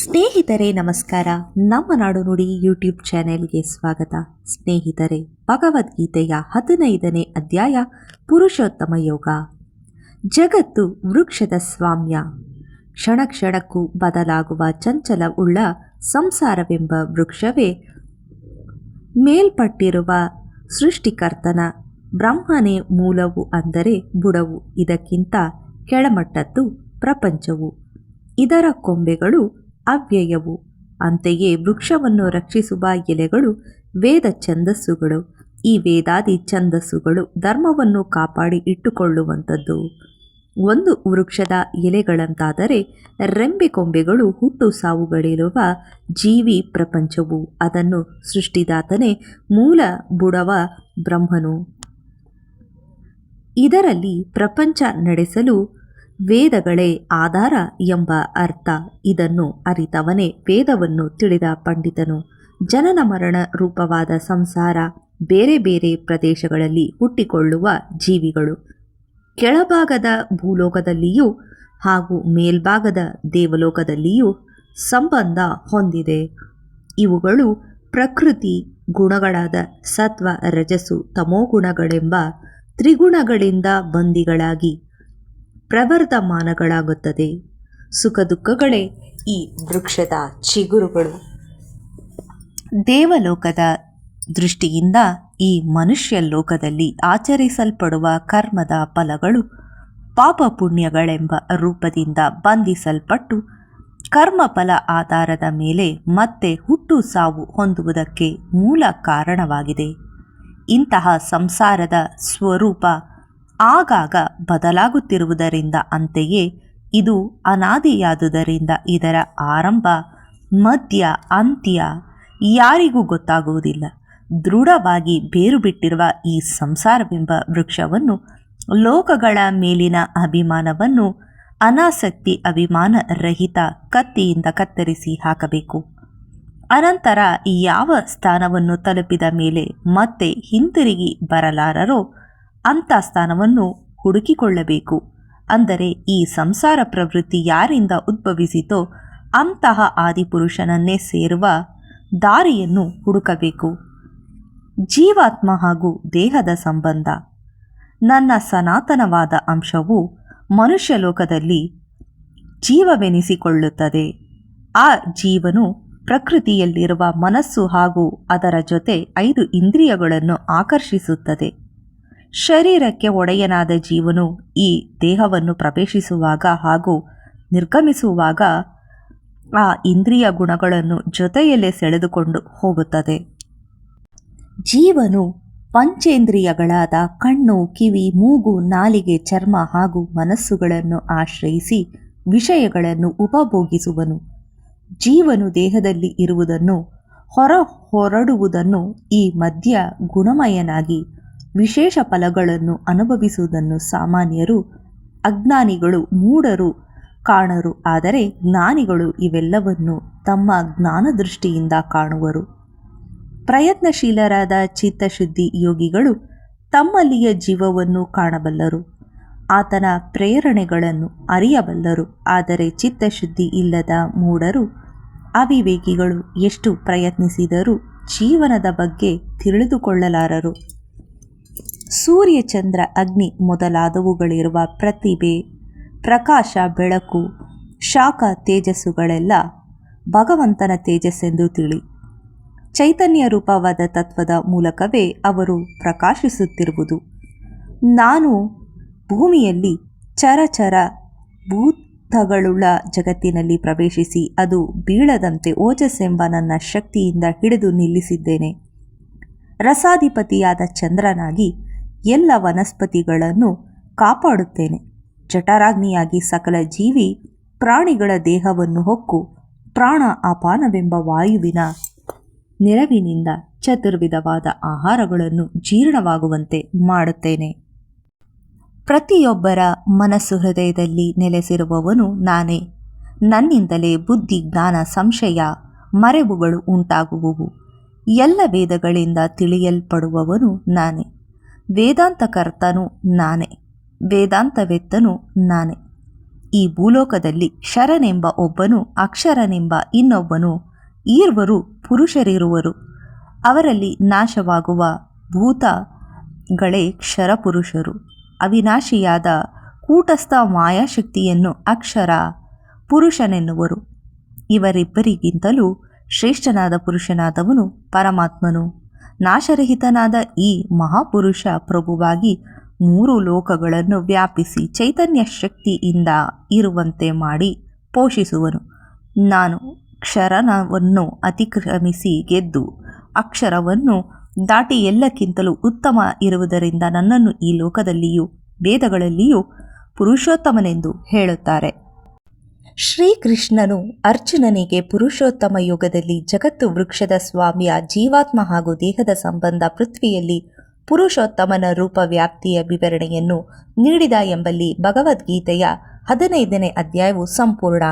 ಸ್ನೇಹಿತರೆ ನಮಸ್ಕಾರ. ನಮ್ಮ ನಾಡು ನುಡಿ ಯೂಟ್ಯೂಬ್ ಚಾನೆಲ್ಗೆ ಸ್ವಾಗತ. ಸ್ನೇಹಿತರೆ, ಭಗವದ್ಗೀತೆಯ 15ನೇ ಅಧ್ಯಾಯ ಪುರುಷೋತ್ತಮ ಯೋಗ. ಜಗತ್ತು ವೃಕ್ಷದ ಸ್ವಾಮ್ಯ. ಕ್ಷಣ ಕ್ಷಣಕ್ಕೂ ಬದಲಾಗುವ ಚಂಚಲವುಳ್ಳ ಸಂಸಾರವೆಂಬ ವೃಕ್ಷವೇ ಮೇಲ್ಪಟ್ಟಿರುವ ಸೃಷ್ಟಿಕರ್ತನ ಬ್ರಹ್ಮನೇ ಮೂಲವು ಅಂದರೆ ಬುಡವು. ಇದಕ್ಕಿಂತ ಕೆಳಮಟ್ಟದ್ದು ಪ್ರಪಂಚವು. ಇದರ ಕೊಂಬೆಗಳು ಅವ್ಯಯವು. ಅಂತೆಯೇ ವೃಕ್ಷವನ್ನು ರಕ್ಷಿಸುವ ಎಲೆಗಳು ವೇದ ಛಂದಸ್ಸುಗಳು. ಈ ವೇದಾದಿ ಛಂದಸ್ಸುಗಳು ಧರ್ಮವನ್ನು ಕಾಪಾಡಿ ಇಟ್ಟುಕೊಳ್ಳುವಂಥದ್ದು. ಒಂದು ವೃಕ್ಷದ ಎಲೆಗಳಂತಾದರೆ ರೆಂಬೆ ಕೊಂಬೆಗಳು ಹುಟ್ಟು ಸಾವುಗಳಿರುವ ಜೀವಿ ಪ್ರಪಂಚವು. ಅದನ್ನು ಸೃಷ್ಟಿದಾತನೇ ಮೂಲ ಬುಡವ ಬ್ರಹ್ಮನು. ಇದರಲ್ಲಿ ಪ್ರಪಂಚ ನಡೆಸಲು ವೇದಗಳೇ ಆಧಾರ ಎಂಬ ಅರ್ಥ. ಇದನ್ನು ಅರಿತವನೇ ವೇದವನ್ನು ತಿಳಿದ ಪಂಡಿತನು. ಜನನ ಮರಣ ರೂಪವಾದ ಸಂಸಾರ, ಬೇರೆ ಬೇರೆ ಪ್ರದೇಶಗಳಲ್ಲಿ ಹುಟ್ಟಿಕೊಳ್ಳುವ ಜೀವಿಗಳು ಕೆಳಭಾಗದ ಭೂಲೋಕದಲ್ಲಿಯೂ ಹಾಗೂ ಮೇಲ್ಭಾಗದ ದೇವಲೋಕದಲ್ಲಿಯೂ ಸಂಬಂಧ ಹೊಂದಿದೆ. ಇವುಗಳು ಪ್ರಕೃತಿ ಗುಣಗಳಾದ ಸತ್ವ, ರಜಸ್ಸು, ತಮೋಗುಣಗಳೆಂಬ ತ್ರಿಗುಣಗಳಿಂದ ಬಂದಿಗಳಾಗಿ ಪ್ರವರ್ಧಮಾನಗಳಾಗುತ್ತದೆ. ಸುಖ ದುಃಖಗಳೇ ಈ ವೃಕ್ಷದ ಚಿಗುರುಗಳು. ದೇವಲೋಕದ ದೃಷ್ಟಿಯಿಂದ ಈ ಮನುಷ್ಯ ಲೋಕದಲ್ಲಿ ಆಚರಿಸಲ್ಪಡುವ ಕರ್ಮದ ಫಲಗಳು ಪಾಪ ಪುಣ್ಯಗಳೆಂಬ ರೂಪದಿಂದ ಬಂಧಿಸಲ್ಪಟ್ಟು ಕರ್ಮಫಲ ಆಧಾರದ ಮೇಲೆ ಮತ್ತೆ ಹುಟ್ಟು ಸಾವು ಹೊಂದುವುದಕ್ಕೆ ಮೂಲ ಕಾರಣವಾಗಿದೆ. ಇಂತಹ ಸಂಸಾರದ ಸ್ವರೂಪ ಆಗಾಗ ಬದಲಾಗುತ್ತಿರುವುದರಿಂದ, ಅಂತೆಯೇ ಇದು ಅನಾದಿಯಾದುದರಿಂದ ಇದರ ಆರಂಭ ಮಧ್ಯ ಅಂತ್ಯ ಯಾರಿಗೂ ಗೊತ್ತಾಗುವುದಿಲ್ಲ. ದೃಢವಾಗಿ ಬೇರು ಬಿಟ್ಟಿರುವ ಈ ಸಂಸಾರವೆಂಬ ವೃಕ್ಷವನ್ನು, ಲೋಕಗಳ ಮೇಲಿನ ಅಭಿಮಾನವನ್ನು ಅನಾಸಕ್ತಿ ಅಭಿಮಾನ ರಹಿತ ಕತ್ತಿಯಿಂದ ಕತ್ತರಿಸಿ ಹಾಕಬೇಕು. ಅನಂತರ ಯಾವ ಸ್ಥಾನವನ್ನು ತಲುಪಿದ ಮೇಲೆ ಮತ್ತೆ ಹಿಂತಿರುಗಿ ಬರಲಾರರೋ ಅಂಥ ಸ್ಥಾನವನ್ನು ಹುಡುಕಿಕೊಳ್ಳಬೇಕು. ಅಂದರೆ ಈ ಸಂಸಾರ ಪ್ರವೃತ್ತಿ ಯಾರಿಂದ ಉದ್ಭವಿಸಿತೋ ಅಂತಹ ಆದಿಪುರುಷನನ್ನೇ ಸೇರುವ ದಾರಿಯನ್ನು ಹುಡುಕಬೇಕು. ಜೀವಾತ್ಮ ಹಾಗೂ ದೇಹದ ಸಂಬಂಧ. ನನ್ನ ಸನಾತನವಾದ ಅಂಶವು ಮನುಷ್ಯ ಲೋಕದಲ್ಲಿ ಜೀವವೆನಿಸಿಕೊಳ್ಳುತ್ತದೆ. ಆ ಜೀವನು ಪ್ರಕೃತಿಯಲ್ಲಿರುವ ಮನಸ್ಸು ಹಾಗೂ ಅದರ ಜೊತೆ 5 ಇಂದ್ರಿಯಗಳನ್ನು ಆಕರ್ಷಿಸುತ್ತದೆ. ಶರೀರಕ್ಕೆ ಒಡೆಯನಾದ ಜೀವನು ಈ ದೇಹವನ್ನು ಪ್ರವೇಶಿಸುವಾಗ ಹಾಗೂ ನಿರ್ಗಮಿಸುವಾಗ ಆ ಇಂದ್ರಿಯ ಗುಣಗಳನ್ನು ಜೊತೆಯಲ್ಲೇ ಸೆಳೆದುಕೊಂಡು ಹೋಗುತ್ತದೆ. ಜೀವನು ಪಂಚೇಂದ್ರಿಯಗಳಾದ ಕಣ್ಣು, ಕಿವಿ, ಮೂಗು, ನಾಲಿಗೆ, ಚರ್ಮ ಹಾಗೂ ಮನಸ್ಸುಗಳನ್ನು ಆಶ್ರಯಿಸಿ ವಿಷಯಗಳನ್ನು ಉಪಭೋಗಿಸುವನು. ಜೀವನು ದೇಹದಲ್ಲಿ ಇರುವುದನ್ನು, ಹೊರಡುವುದನ್ನು, ಈ ಮಧ್ಯ ಗುಣಮಯನಾಗಿ ವಿಶೇಷ ಫಲಗಳನ್ನು ಅನುಭವಿಸುವುದನ್ನು ಸಾಮಾನ್ಯರು, ಅಜ್ಞಾನಿಗಳು, ಮೂಢರು ಕಾಣರು. ಆದರೆ ಜ್ಞಾನಿಗಳು ಇವೆಲ್ಲವನ್ನು ತಮ್ಮ ಜ್ಞಾನದೃಷ್ಟಿಯಿಂದ ಕಾಣುವರು. ಪ್ರಯತ್ನಶೀಲರಾದ ಚಿತ್ತಶುದ್ಧಿ ಯೋಗಿಗಳು ತಮ್ಮಲ್ಲಿಯ ಜೀವವನ್ನು ಕಾಣಬಲ್ಲರು, ಆತನ ಪ್ರೇರಣೆಗಳನ್ನು ಅರಿಯಬಲ್ಲರು. ಆದರೆ ಚಿತ್ತಶುದ್ಧಿ ಇಲ್ಲದ ಮೂಢರು, ಅವಿವೇಕಿಗಳು ಎಷ್ಟು ಪ್ರಯತ್ನಿಸಿದರೂ ಜೀವನದ ಬಗ್ಗೆ ತಿಳಿದುಕೊಳ್ಳಲಾರರು. ಸೂರ್ಯ, ಚಂದ್ರ, ಅಗ್ನಿ ಮೊದಲಾದವುಗಳಿರುವ ಪ್ರತಿಭೆ, ಪ್ರಕಾಶ, ಬೆಳಕು, ಶಾಖ, ತೇಜಸ್ಸುಗಳೆಲ್ಲ ಭಗವಂತನ ತೇಜಸ್ಸೆಂದು ತಿಳಿ. ಚೈತನ್ಯ ರೂಪವಾದ ತತ್ವದ ಮೂಲಕವೇ ಅವರು ಪ್ರಕಾಶಿಸುತ್ತಿರುವುದು. ನಾನು ಭೂಮಿಯಲ್ಲಿ ಚರಚರ ಭೂತಗಳುಳ್ಳ ಜಗತ್ತಿನಲ್ಲಿ ಪ್ರವೇಶಿಸಿ ಅದು ಬೀಳದಂತೆ ಓಜಸ್ಸೆಂಬ ನನ್ನ ಶಕ್ತಿಯಿಂದ ಹಿಡಿದು ನಿಲ್ಲಿಸಿದ್ದೇನೆ. ರಸಾಧಿಪತಿಯಾದ ಚಂದ್ರನಾಗಿ ಎಲ್ಲ ವನಸ್ಪತಿಗಳನ್ನು ಕಾಪಾಡುತ್ತೇನೆ. ಜಠರಾಗ್ನಿಯಾಗಿ ಸಕಲ ಜೀವಿ ಪ್ರಾಣಿಗಳ ದೇಹವನ್ನು ಹೊಕ್ಕು ಪ್ರಾಣ ಅಪಾನವೆಂಬ ವಾಯುವಿನ ನೆರವಿನಿಂದ ಚತುರ್ವಿಧವಾದ ಆಹಾರಗಳನ್ನು ಜೀರ್ಣವಾಗುವಂತೆ ಮಾಡುತ್ತೇನೆ. ಪ್ರತಿಯೊಬ್ಬರ ಮನಸ್ಸು ಹೃದಯದಲ್ಲಿ ನೆಲೆಸಿರುವವನು ನಾನೇ. ನನ್ನಿಂದಲೇ ಬುದ್ಧಿ, ಜ್ಞಾನ, ಸಂಶಯ, ಮರೆವುಗಳು ಉಂಟಾಗುವುವು. ಎಲ್ಲ ವೇದಗಳಿಂದ ತಿಳಿಯಲ್ಪಡುವವನು ನಾನೇ. ವೇದಾಂತಕರ್ತನು ನಾನೇ. ವೇದಾಂತವೆತ್ತನು ನಾನೇ. ಈ ಭೂಲೋಕದಲ್ಲಿ ಕ್ಷರನೆಂಬ ಒಬ್ಬನು, ಅಕ್ಷರನೆಂಬ ಇನ್ನೊಬ್ಬನು, ಈರ್ವರು ಪುರುಷರಿರುವರು. ಅವರಲ್ಲಿ ನಾಶವಾಗುವ ಭೂತಗಳೇ ಕ್ಷರ ಪುರುಷರು. ಅವಿನಾಶಿಯಾದ ಕೂಟಸ್ಥ ಮಾಯಾಶಕ್ತಿಯನ್ನು ಅಕ್ಷರ ಪುರುಷನೆನ್ನುವರು. ಇವರಿಬ್ಬರಿಗಿಂತಲೂ ಶ್ರೇಷ್ಠನಾದ ಪುರುಷನಾದವನು ಪರಮಾತ್ಮನು. ನಾಶರಹಿತನಾದ ಈ ಮಹಾಪುರುಷ ಪ್ರಭುವಾಗಿ 3 ಲೋಕಗಳನ್ನು ವ್ಯಾಪಿಸಿ ಚೈತನ್ಯ ಶಕ್ತಿಯಿಂದ ಇರುವಂತೆ ಮಾಡಿ ಪೋಷಿಸುವನು. ನಾನು ಕ್ಷರವನ್ನು ಅತಿಕ್ರಮಿಸಿ ಗೆದ್ದು ಅಕ್ಷರವನ್ನು ದಾಟಿ ಎಲ್ಲಕ್ಕಿಂತಲೂ ಉತ್ತಮ ಇರುವುದರಿಂದ ನನ್ನನ್ನು ಈ ಲೋಕದಲ್ಲಿಯೂ ವೇದಗಳಲ್ಲಿಯೂ ಪುರುಷೋತ್ತಮನೆಂದು ಹೇಳುತ್ತಾರೆ. ಶ್ರೀಕೃಷ್ಣನು ಅರ್ಜುನನಿಗೆ ಪುರುಷೋತ್ತಮ ಯುಗದಲ್ಲಿ ಜಗತ್ತು ವೃಕ್ಷದ ಸ್ವಾಮಿಯ ಜೀವಾತ್ಮ ಹಾಗೂ ದೇಹದ ಸಂಬಂಧ ಪೃಥ್ವಿಯಲ್ಲಿ ಪುರುಷೋತ್ತಮನ ರೂಪ ವ್ಯಾಪ್ತಿಯ ವಿವರಣೆಯನ್ನು ನೀಡಿದ ಎಂಬಲ್ಲಿ ಭಗವದ್ಗೀತೆಯ 15ನೇ ಅಧ್ಯಾಯವು ಸಂಪೂರ್ಣ.